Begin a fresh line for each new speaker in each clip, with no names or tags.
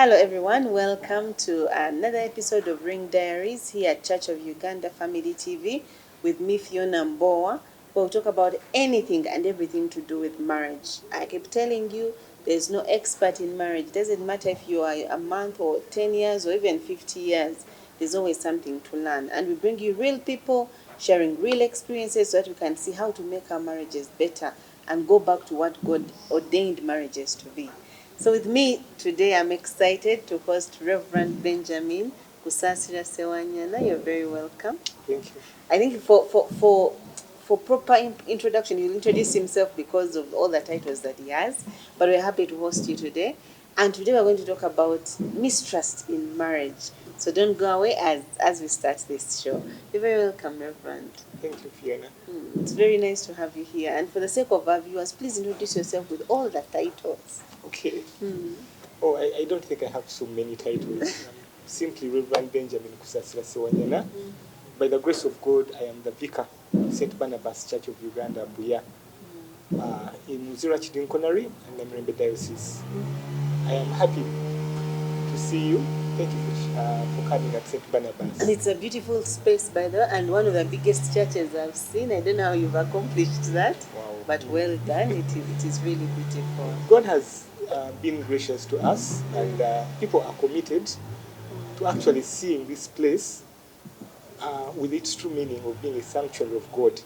Hello, everyone. Welcome to another episode of Ring Diaries here at Church of Uganda Family TV with me, Fiona Mboa. We'll talk about anything and everything to do with marriage. I keep telling you, there's no expert in marriage. It doesn't matter if you are a month or 10 years or even 50 years, there's always something to learn. And we bring you real people sharing real experiences so that we can see how to make our marriages better and go back to what God ordained marriages to be. So with me today, I'm excited to host Reverend Benjamin Kusasira Sewanyana. You're very welcome.
Thank you.
I think for proper introduction, he'll introduce himself because of all the titles that he has. But we're happy to host you today. And today we're going to talk about mistrust in marriage. So don't go away as we start this show. You're very welcome, Reverend.
Thank you, Fiona.
It's very nice to have you here. And for the sake of our viewers, please introduce yourself with all the titles.
Okay. Oh, I don't think I have so many titles. I'm simply Reverend Benjamin Kusasira Sewanyana. By the grace of God, I am the vicar of St. Barnabas Church of Uganda, Buya, in Muzira Chidinkonari and Namirembe Diocese. I am happy to see you. Thank you for coming at St. Barnabas.
And it's a beautiful space, by the way, and one of the biggest churches I've seen. I don't know how you've accomplished that, but well done. It is really beautiful.
God has been gracious to us, and people are committed to actually seeing this place with its true meaning of being a sanctuary of God.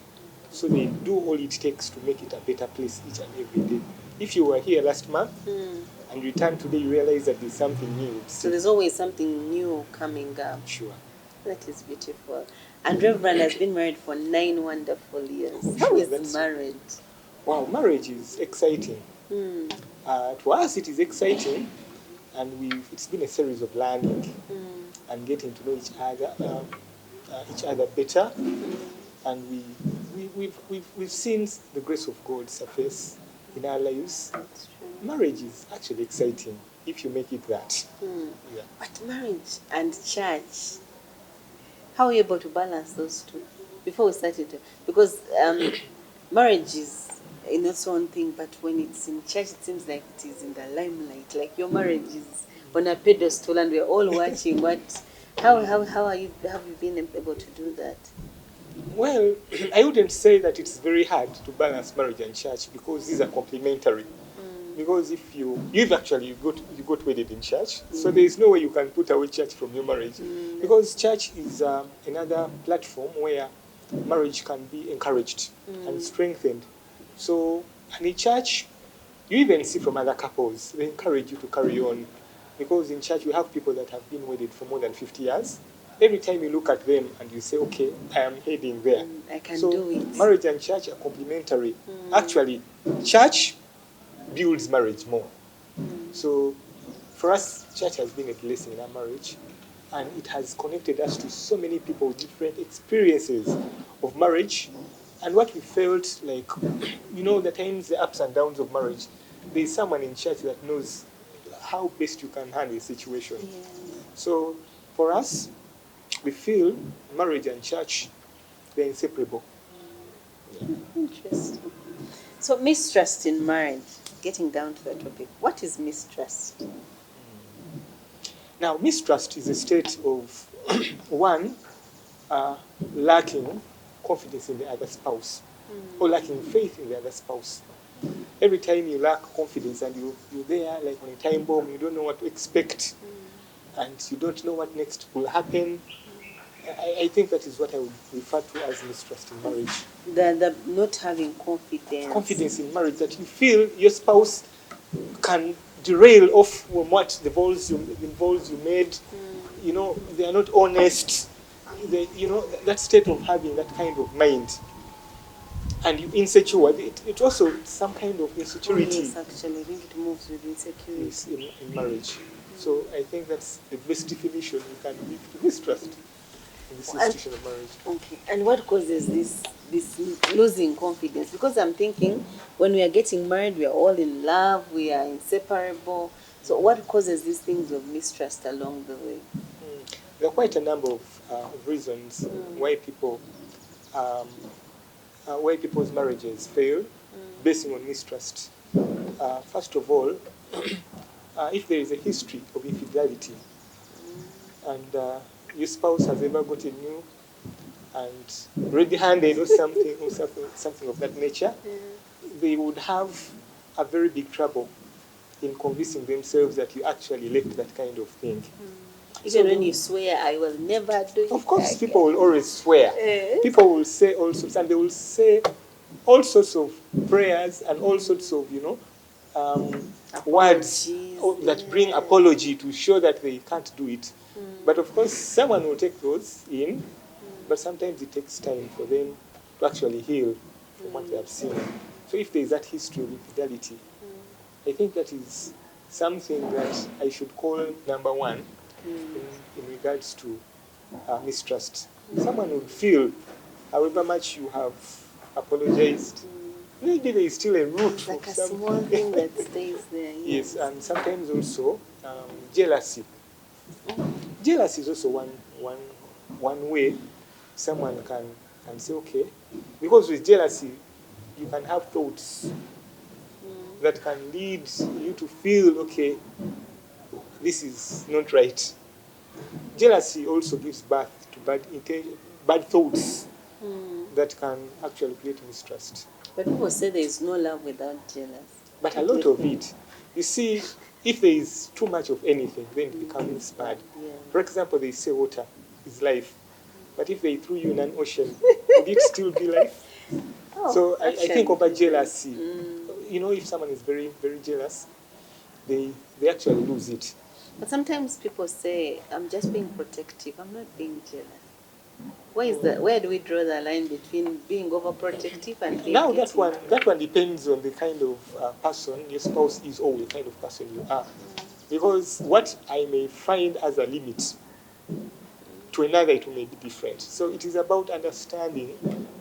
So they do all it takes to make it a better place each and every day. If you were here last month and you return today, you realize that there's something new.
So there's always something new coming up.
Sure.
That is beautiful. And Reverend has been married for 9 wonderful years. How is marriage?
Wow, marriage is exciting. To us, it is exciting, and it's been a series of learning and getting to know each other better, and we've seen the grace of God surface in our lives. Marriage is actually exciting if you make it that. Yeah.
But marriage and church, how are you able to balance those two? Before we started, because marriage is in its own thing, but when it's in church, it seems like it is in the limelight. Like your marriage is on a pedestal, and we're all watching. How have you been able to do that?
Well, I wouldn't say that it's very hard to balance marriage and church, because these are complementary. Because if you got wedded in church, so there is no way you can put away church from your marriage, because church is another platform where marriage can be encouraged and strengthened. So, and in church, you even see from other couples, they encourage you to carry on, because in church you have people that have been wedded for more than 50 years. Every time you look at them and you say, okay, I am heading there.
I can do it.
Marriage and church are complementary. Actually, church builds marriage more. So for us, church has been a blessing in our marriage, and it has connected us to so many people with different experiences of marriage. And what we felt like, the times, the ups and downs of marriage, there is someone in church that knows how best you can handle a situation. Yeah. So for us, we feel marriage and church, they're inseparable.
Yeah. Interesting. So mistrust in marriage, getting down to the topic, what is mistrust?
Now, mistrust is a state of, one, lacking confidence in the other spouse, or lacking faith in the other spouse. Every time you lack confidence and you're there like on a time bomb, you don't know what to expect, and you don't know what next will happen. I think that is what I would refer to as mistrust in marriage.
The not having confidence.
Confidence in marriage, that you feel your spouse can derail off from what the vows you made. They are not honest. That state of having that kind of mind. And you're insecure. It also some kind of insecurity.
Yes, actually, I think it moves with insecurity.
In marriage. So I think that's the best definition you can give to mistrust in this institution of marriage.
Okay. And what causes this losing confidence? Because I'm thinking when we are getting married, we are all in love, we are inseparable. So what causes these things of mistrust along the way?
There are quite a number of reasons why people's marriages fail, basing on mistrust. First of all, if there is a history of infidelity and your spouse has ever gotten you and red-handed or something of that nature, they would have a very big trouble in convincing themselves that you actually left that kind of thing.
Even when you swear, I will never do it.
Of course,
again.
people will always swear.
Yes.
People will say all sorts, and they will say all sorts of prayers and all sorts of, words
Apologies,
that bring
yeah.
apology to show that they can't do it. But of course, someone will take those in, but sometimes it takes time for them to actually heal from what they have seen. So if there is that history of infidelity, I think that is something that I should call number one in regards to mistrust. Someone would feel, however much you have apologized, maybe there is still a root
It's like
of
a small thing that stays there.
Yes, and sometimes also jealousy. Jealousy is also one way someone can say, okay, because with jealousy, you can have thoughts that can lead you to feel, okay, this is not right. Jealousy also gives birth to bad thoughts that can actually create mistrust.
But people say there is no love without jealousy.
But a lot of it, you see, if there is too much of anything, then it becomes bad.
Yeah.
For example, they say water is life. But if they threw you in an ocean, would it still be life? So I think over jealousy, if someone is very, very jealous, they actually lose it.
But sometimes people say, I'm just being protective, I'm not being jealous. Where do we draw the line between being overprotective and being
Now
getting
that one depends on the kind of person your spouse is or the kind of person you are. Because what I may find as a limit to another, it may be different. So it is about understanding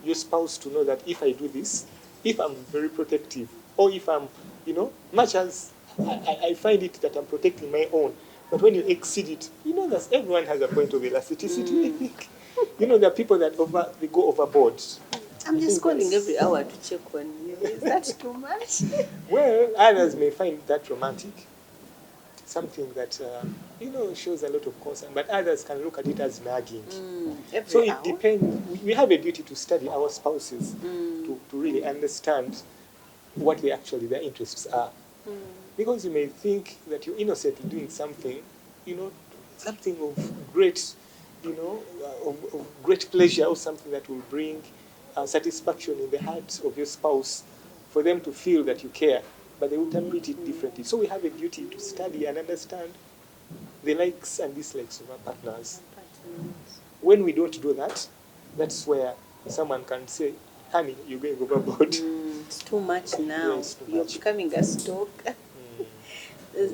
your spouse to know that if I do this, if I'm very protective, or if I'm, much as I find it that I'm protecting my own, but when you exceed it, that everyone has a point of elasticity, I think. There are people that they go overboard.
I'm just calling every hour to check on you. Is that too much?
Well, others may find that romantic, something that shows a lot of concern, but others can look at it as nagging. So it depends. We have a duty to study our spouses to really understand what their interests are. Because you may think that you're innocently doing something, something of great, of great pleasure, or something that will bring satisfaction in the heart of your spouse, for them to feel that you care, but they will interpret it differently. So we have a duty to study and understand the likes and dislikes of our partners. When we don't do that, that's where someone can say, honey, you're going overboard.
It's too much now.
Yeah, it's too
You're
much.
becoming a stalker.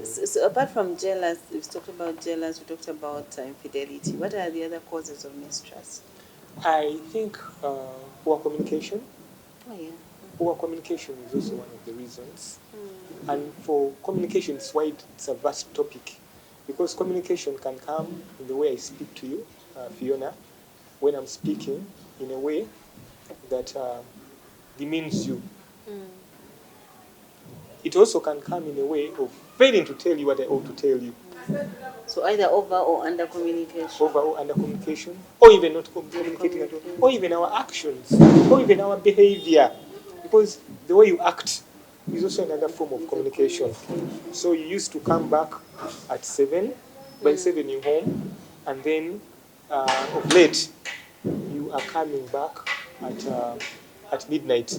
So apart from jealous, we've talked about jealous, we talked about infidelity. What are the other causes of mistrust?
I think poor communication.
Oh, yeah.
Poor communication is also one of the reasons. And for communication, it's a vast topic. Because communication can come in the way I speak to you, Fiona, when I'm speaking in a way that demeans you. It also can come in a way of failing to tell you what I ought to tell you.
So either over or under communication.
Over or under communication, or even not communicating at all, or even our actions, or even our behavior. Because the way you act is also another form of communication. So you used to come back at 7, by 7 you're home, and then of late you are coming back at midnight.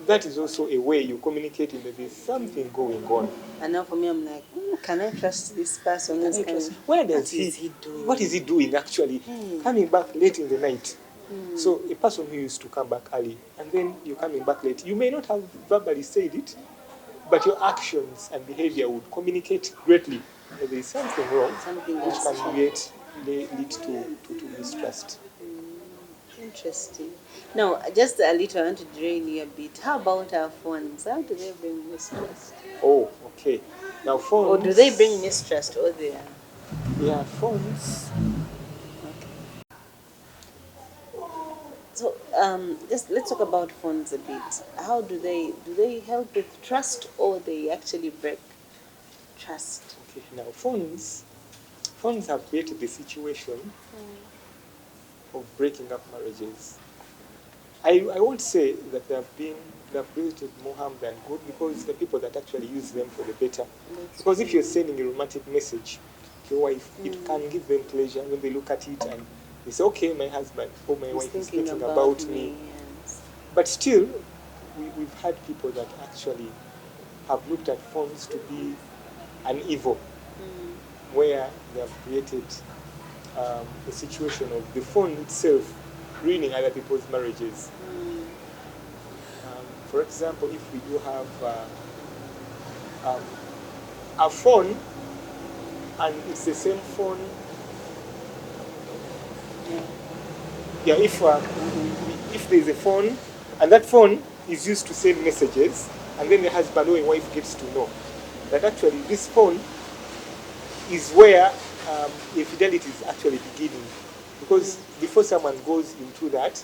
That is also a way you communicate that there's something going on.
And now for me, I'm like, can I trust this person?
What is he doing? What is he doing actually? Coming back late in the night. So a person who used to come back early, and then you're coming back late, you may not have verbally said it, but your actions and behavior would communicate greatly that there is something wrong, which can lead to mistrust.
Interesting. Now, just a little, I want to drain you a bit. How about our phones? How do they bring mistrust?
Oh, okay. Now phones.
Or do they bring mistrust? Or they are?
Yeah, phones.
So, just let's talk about phones a bit. How do they help with trust, or they actually break? trust.
Okay, now phones have created the situation of breaking up marriages. I won't say that they've created more harm than good, because the people that actually use them for the better. Because if you're sending a romantic message to your wife, it can give them pleasure when they look at it and they say, okay, my husband or my wife is thinking about me.
Yes.
But still, we've had people that actually have looked at phones to be an evil, where they have created a situation of the phone itself ruining other people's marriages. For example, if we do have a phone, and it's the same phone, yeah, if there's a phone, and that phone is used to send messages, and then the husband or wife gets to know that actually this phone is where infidelity is actually beginning. Because before someone goes into that,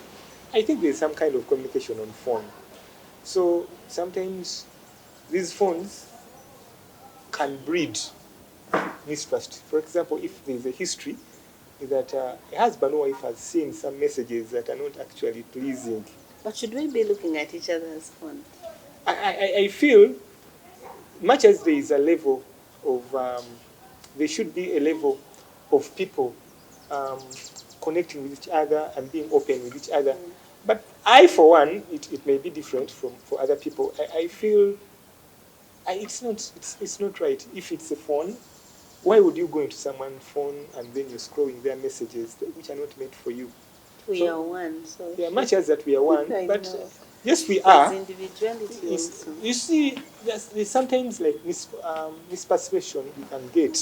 I think there's some kind of communication on phone. So sometimes these phones can breed mistrust. For example, if there's a history that a husband or wife has seen some messages that are not actually pleasing,
But should we be looking at each other's phone?
I feel much as there is a level of, there should be a level of people connecting with each other and being open with each other. But I, for one, it may be different for other people. I feel it's not right. If it's a phone, why would you go into someone's phone and then you're scrolling their messages which are not meant for you?
We are one, so
Yeah, much as that we are one,
I
but
know.
yes, we
There's
are.
individuality also.
You see, there's sometimes like misperception you can get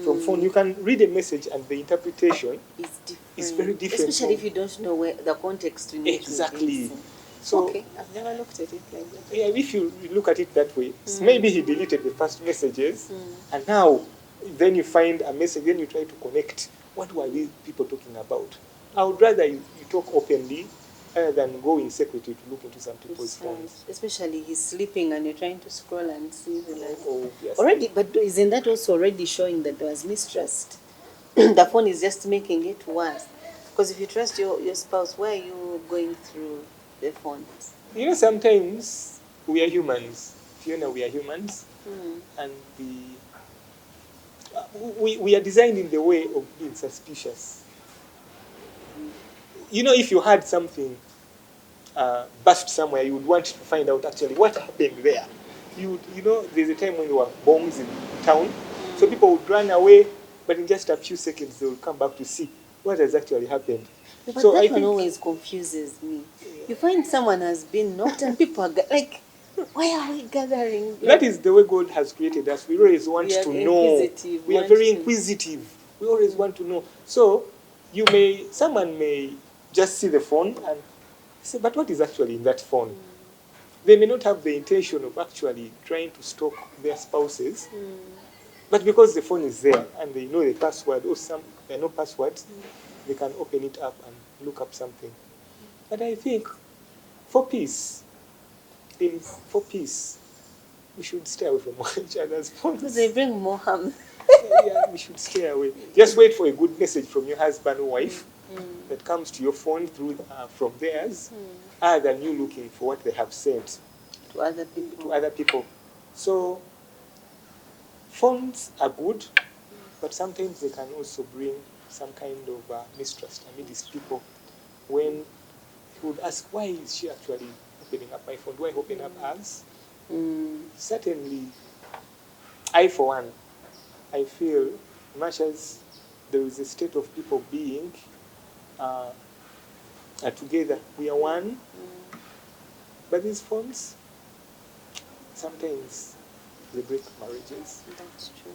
from phone. You can read a message and the interpretation
It's different.
is very different.
Especially if you don't know where the context in which
Exactly.
it is.
So
Okay, I've never looked at it like that.
yeah, if you look at it that way, maybe he deleted the first messages, and now then you find a message, then you try to connect. What were these people talking about? I would rather you talk openly rather than go in secretly to look into some people's phones.
Especially he's sleeping and you're trying to scroll and see the light.
Oh, yes.
Already, but isn't that also already showing that there was mistrust? The phone is just making it worse. Because if you trust your spouse, why are you going through the phone?
You know, sometimes we are humans. Fiona, we are humans, and we are designed in the way of being suspicious. You know, if you had something burst somewhere, you would want to find out actually what happened there. You know, there's a time when there were bombs in town, so people would run away, but in just a few seconds they would come back to see what has actually happened.
But
So
that
I
one
think
always confuses me. You find someone has been knocked and people are like, why are we gathering? Like,
that is the way God has created us. We always want
we are
to know.
inquisitive,
We are
want
very
to-
inquisitive. We always want to know. So someone may just see the phone and say, but what is actually in that phone? They may not have the intention of actually trying to stalk their spouses, but because the phone is there and they know the password or there are no passwords, they can open it up and look up something. But I think for peace, we should stay away from each other's phones.
Because they bring more harm.
Yeah, we should stay away. Just wait for a good message from your husband or wife that comes to your phone from theirs, other than you looking for what they have sent
To other people.
to other people. So phones are good, but sometimes they can also bring some kind of mistrust amidst people. When you would ask, why is she actually opening up my phone? Do I open up hers? Certainly, I, for one, I feel much as there is a state of people being together, we are one, but these phones, sometimes they break marriages.
That's true.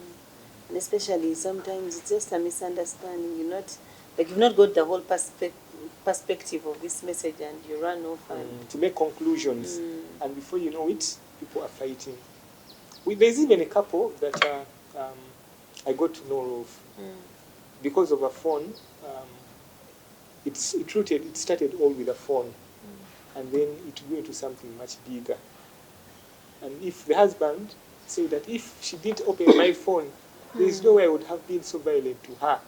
And especially sometimes it's just a misunderstanding. You've not got the whole perspective of this message and you run off and
To make conclusions, and before you know it, people are fighting. There's even a couple that I got to know of because of a phone. It started all with a phone, and then it grew into something much bigger. And if the husband say that if she didn't open my phone, there is no way I would have been so violent to her.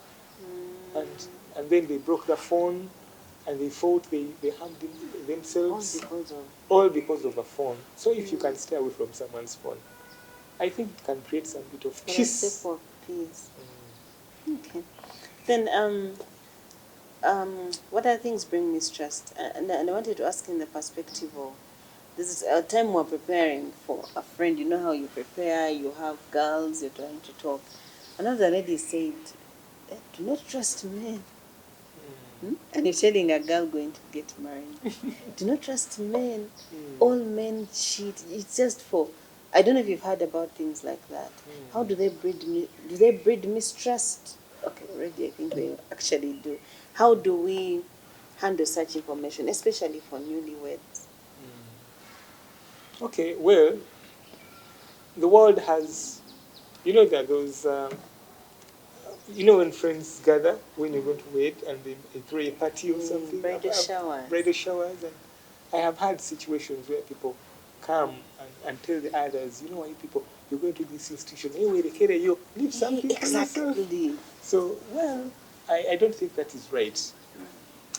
And then they broke the phone, and they thought they harmed themselves, all because of a phone. So if you can stay away from someone's phone, I think it can create some bit of peace.
For peace. Okay. Then, what other things bring mistrust? And I wanted to ask in the perspective of, this is a time we're preparing for a friend. You know how you prepare, you have girls, you're trying to talk. Another lady said, do not trust men. And you're telling a girl going to get married, do not trust men. All men cheat. It's just for, I don't know if you've heard about things like that. How do they breed mistrust? Okay, already I think they actually do. How do we handle such information, especially for newlyweds?
Okay, well, the world has, you know, that those, you know, when friends gather, when you're going to wed, and they throw a party or something.
Bridal showers.
Bridal showers. And I have had situations where people come and tell the others, you know what, you people, you're going to this institution, anyway, they carry you, leave something for yourself.
Exactly.
So, well, I don't think that is right.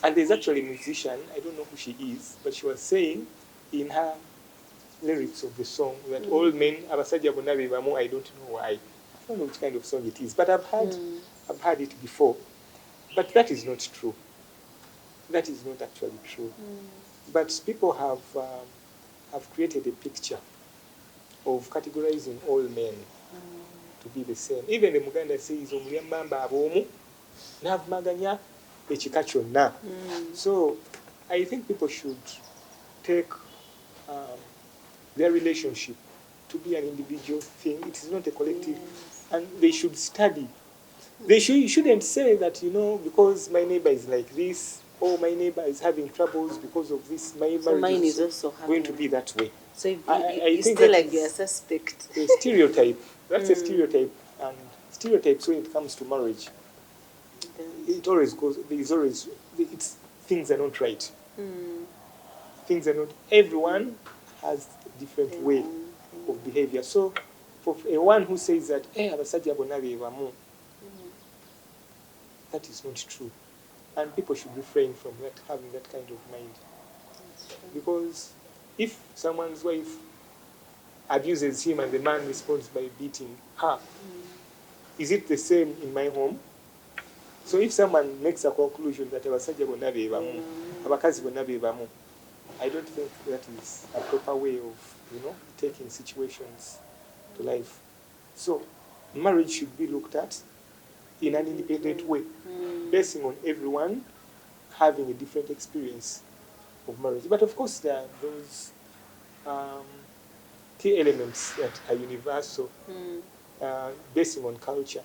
And there's actually a musician, I don't know who she is, but she was saying in her lyrics of the song that all men, abasajja bonna be bamu, I don't know why. I don't know which kind of song it is, but I've heard it before. But that is not true. That is not actually true. But people have created a picture of categorizing all men to be the same. Even the Muganda says, "Omuliyambamba abomu n'avumaganya ekika kyonna." So I think people should take their relationship to be an individual thing. It is not a collective. And they should study. They shouldn't say that, you know, because my neighbor is like this, or my neighbor is having troubles because of this, my
So
marriage
mine
is
also
going to be that way.
So you
I think
still
that
like
is
you're a suspect.
a stereotype. That's a stereotype. And stereotypes, when it comes to marriage, it always goes, things are not right. Things are not, everyone has a different way of behavior. So for a one who says that, abasajja bonna be bamu, that is not true. And people should refrain from that, having that kind of mind. Because if someone's wife abuses him and the man responds by beating her, is it the same in my home? So if someone makes a conclusion that abasajja bonna be bamu, abakazi bonna be bamu, I don't think that is a proper way of, you know, taking situations to life. So marriage should be looked at in an independent way, basing on everyone having a different experience of marriage. But of course, there are those key elements that are universal, basing on culture.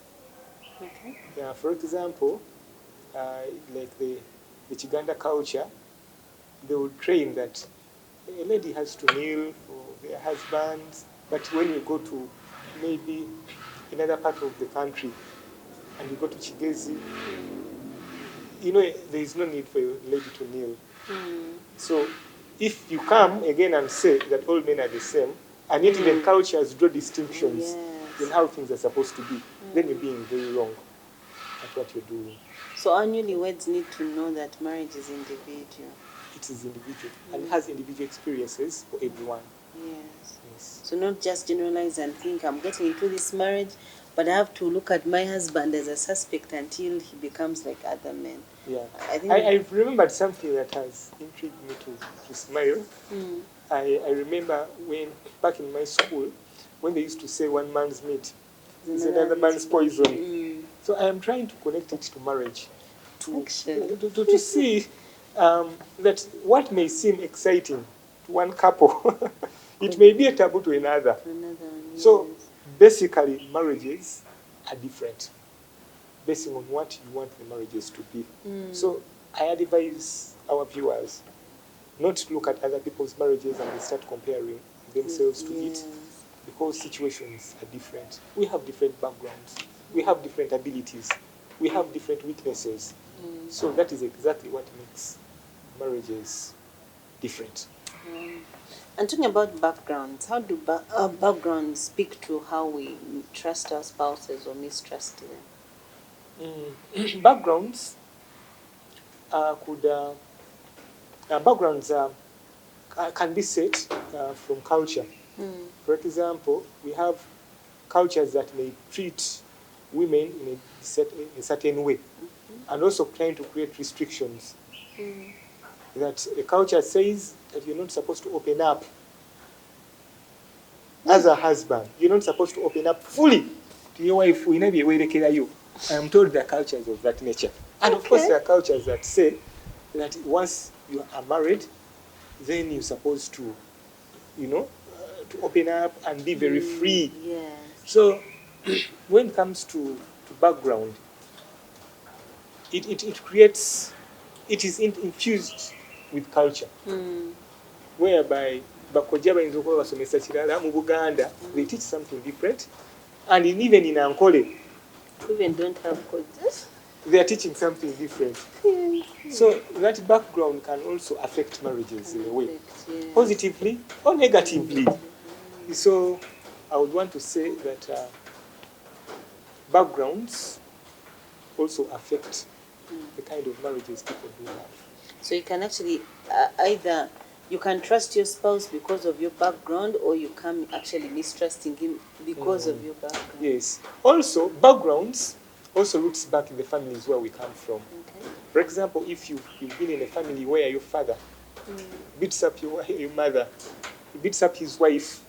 Okay.
For example, like the Chiganda culture, they would train that a lady has to kneel for their husbands, but when you go to maybe another part of the country and you go to Chigezi, you know, there is no need for a lady to kneel. So if you come again and say that all men are the same, and yet even cultures draw distinctions in how things are supposed to be, then you're being very wrong at what you're doing.
So our newlyweds need to know that marriage is individual.
It is individual and has individual experiences for everyone.
Yes. So not just generalize and think I'm getting into this marriage, but I have to look at my husband as a suspect until he becomes like other men.
Yeah.
I
remembered something that has intrigued me to smile. I remember when, back in my school, when they used to say one man's meat is another man's poison. So I am trying to connect it to marriage, to see that what may seem exciting to one couple, it may be a taboo to another. So basically, marriages are different, basing on what you want the marriages to be. So I advise our viewers not to look at other people's marriages and they start comparing themselves to it, because situations are different. We have different backgrounds. We have different abilities. We have different weaknesses. So that is exactly what makes marriages different.
And talking about backgrounds, how do backgrounds speak to how we trust our spouses or mistrust them?
Backgrounds could backgrounds can be set from culture. For example, we have cultures that may treat women in a certain way, and also trying to create restrictions. That a culture says that you're not supposed to open up as a husband. You're not supposed to open up fully to your wife. We never werekera you. I am told there are cultures of that nature. And of course, there are cultures that say that once you are married, then you're supposed to, to open up and be very free.
Yes.
So when it comes to background, it creates, it is infused with culture, whereby bakojja bayinza okuba basomesa kirala mu Buganda, they teach something different, and even in Ankole,
Women don't have coaches.
they are teaching something different. So that background can also affect marriages in a way, positively or negatively. So I would want to say that backgrounds also affect the kind of marriages people do have.
So you can actually either you can trust your spouse because of your background, or you can actually mistrusting him because of your background.
Yes. Also, backgrounds also roots back in the families where we come from.
Okay.
For example, if you've been in a family where your father beats up your mother, he beats up his wife,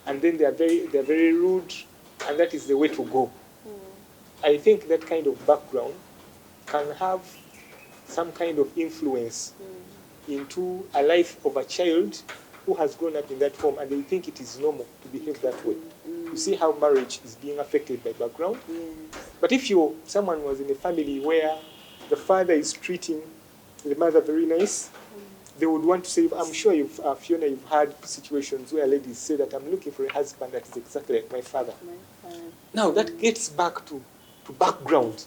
and then they are very rude, and that is the way to go. I think that kind of background can have some kind of influence into a life of a child who has grown up in that form, and they think it is normal to behave that way. You see how marriage is being affected by background?
Yes.
But if someone was in a family where the father is treating the mother very nice, they would want to say, I'm sure Fiona, you've had situations where ladies say that I'm looking for a husband that is exactly like my father. Now that gets back to background,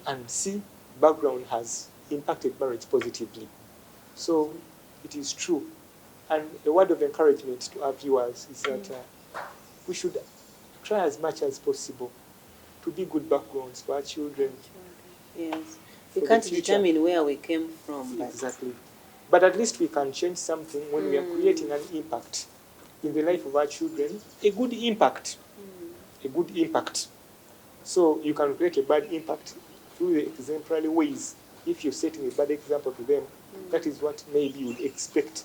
and see, background has impacted marriage positively. So it is true. And a word of encouragement to our viewers is that we should try as much as possible to be good backgrounds for our children.
Yes. We can't determine where we came from.
Exactly. But at least we can change something when we are creating an impact in the life of our children. A good impact. A good impact. So you can create a bad impact through the exemplary ways. If you're setting a bad example to them, that is what maybe you would expect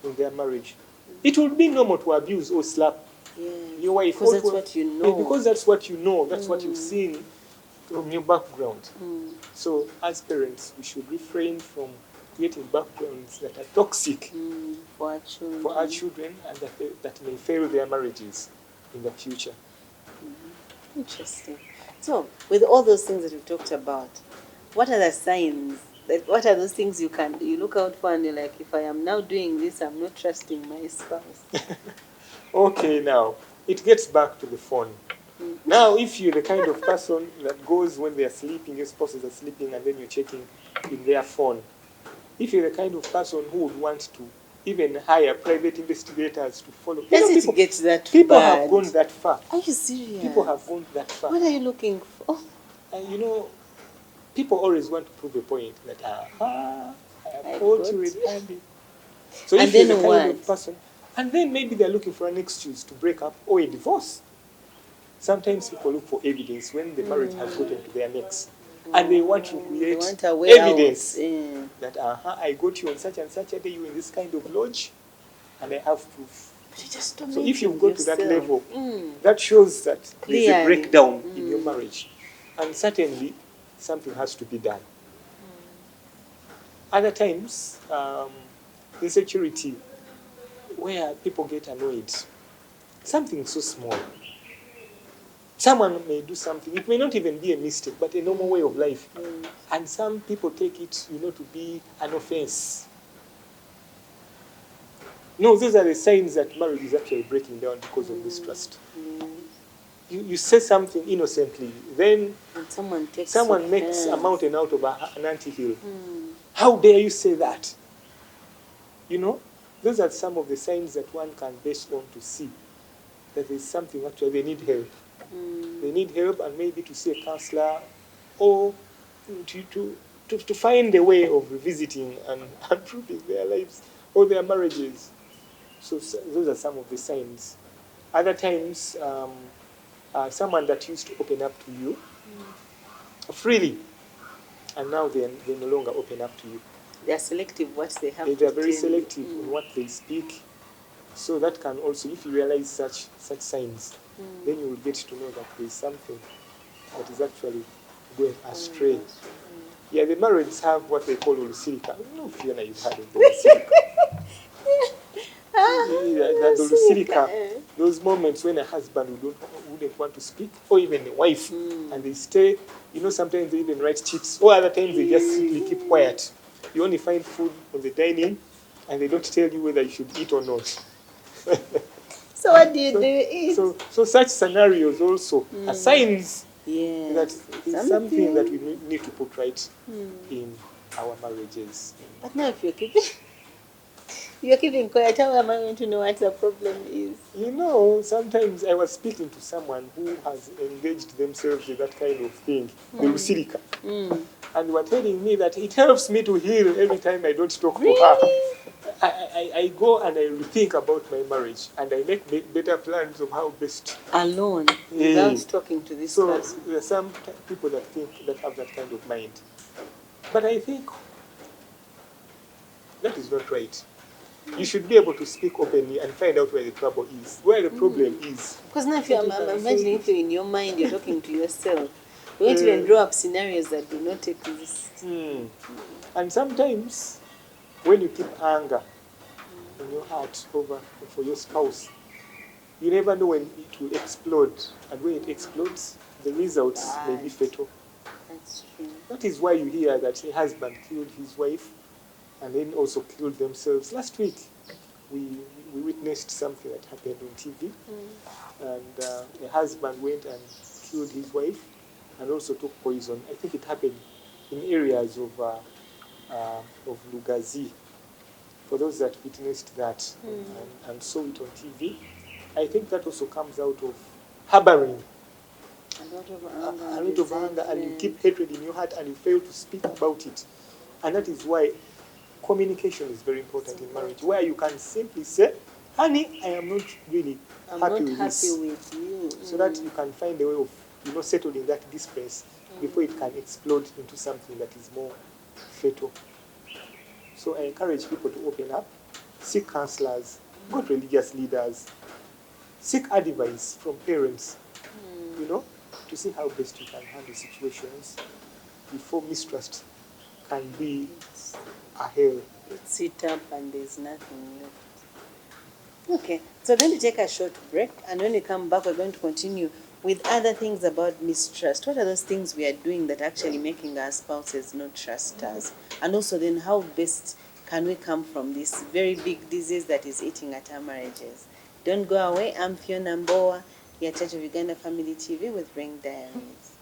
in their marriage. It would be normal to abuse or slap your wife.
Because that's what you know.
Yeah, because that's what you know. That's what you've seen from your background. So as parents, we should refrain from creating backgrounds that are toxic
For our children.
and that may fail their marriages in the future.
Interesting. So, with all those things that we've talked about, what are the signs? Like, what are those things you look out for and you're like, if I am now doing this, I'm not trusting my spouse?
Okay, now, it gets back to the phone. Now, if you're the kind of person that goes when they're sleeping, your spouses are sleeping, and then you're checking in their phone. If you're the kind of person who would want to even hire private investigators to follow.
Does it get that
people
bad?
have gone that far.
Are you serious?
People have gone that far.
What are you looking for?
And people always want to prove a point that, I have caught you with Andy. So
And
if you're
then
the kind
what?
of person, and then maybe they're looking for an excuse to break up or a divorce. Sometimes people look for evidence when the marriage has gotten to their necks. And they want to create evidence that, I got you on such and such a day, you in this kind of lodge, and I have proof. So if you go to that level, that shows that there's a breakdown in your marriage. And certainly, something has to be done. Other times, insecurity, where people get annoyed. Something so small. Someone may do something, it may not even be a mistake, but a normal way of life. And some people take it, to be an offense. No, these are the signs that marriage is actually breaking down because of mistrust. You say something innocently, then someone makes a mountain out of an anthill. How dare you say that? those are some of the signs that one can base on to see that there's something actually they need help. They need help, and maybe to see a counselor, or to find a way of revisiting and improving their lives or their marriages. So those are some of the signs. Other times, someone that used to open up to you freely, and now they no longer open up to you.
They are selective what they have.
They are very selective on what they speak. So that can also, if you realize such signs, then you will get to know that there is something that is actually going astray. Yeah, the marrieds have what they call ulusirika. I don't know if Fiona you've heard of the ulusirika. The ulusirika, those moments when a husband wouldn't want to speak, or even a wife, and they stay, sometimes they even write chits, or other times they just simply keep quiet. You only find food on the dining, and they don't tell you whether you should eat or not.
So what do you do? Eat?
So such scenarios also are signs that is something that we need to put right in our marriages.
But now if you're keeping quiet, how am I going to know what the problem is?
Sometimes I was speaking to someone who has engaged themselves in that kind of thing, the ulusirika. And they were telling me that it helps me to heal every time I don't talk to her. I go and I rethink about my marriage, and I make better plans of how best.
Alone, without talking to this person.
So there are some people that have that kind of mind. But I think that is not right. You should be able to speak openly and find out where the trouble is, where the problem is.
Because now I'm imagining if you're in your mind, you're talking to yourself. You won't even draw up scenarios that do not exist.
And sometimes, when you keep anger in your heart for your spouse, you never know when it will explode. And when it explodes, the results may be fatal.
That's true.
That is why you hear that a husband killed his wife and then also killed themselves. Last week, we witnessed something that happened on TV. And a husband went and killed his wife and also took poison. I think it happened in areas of Lugazi. For those that witnessed that and saw it on TV, I think that also comes out of harboring a lot of anger, and you keep hatred in your heart and you fail to speak about it. And that is why communication is very important in marriage, where you can simply say, honey, I am not really happy with this.
With you.
So that you can find a way of settling that distress before it can explode into something that is more fatal. So I encourage people to open up, seek counselors, go to religious leaders, seek advice from parents, to see how best you can handle situations before mistrust can be a hell.
Sit up and there's nothing left. Okay, so we're going to take a short break, and when we come back, we're going to continue with other things about mistrust. What are those things we are doing that actually making our spouses not trust us? And also then how best can we come from this very big disease that is eating at our marriages? Don't go away. I'm Fiona Mbowa, here at Church of Uganda Family TV with Ring Diaries.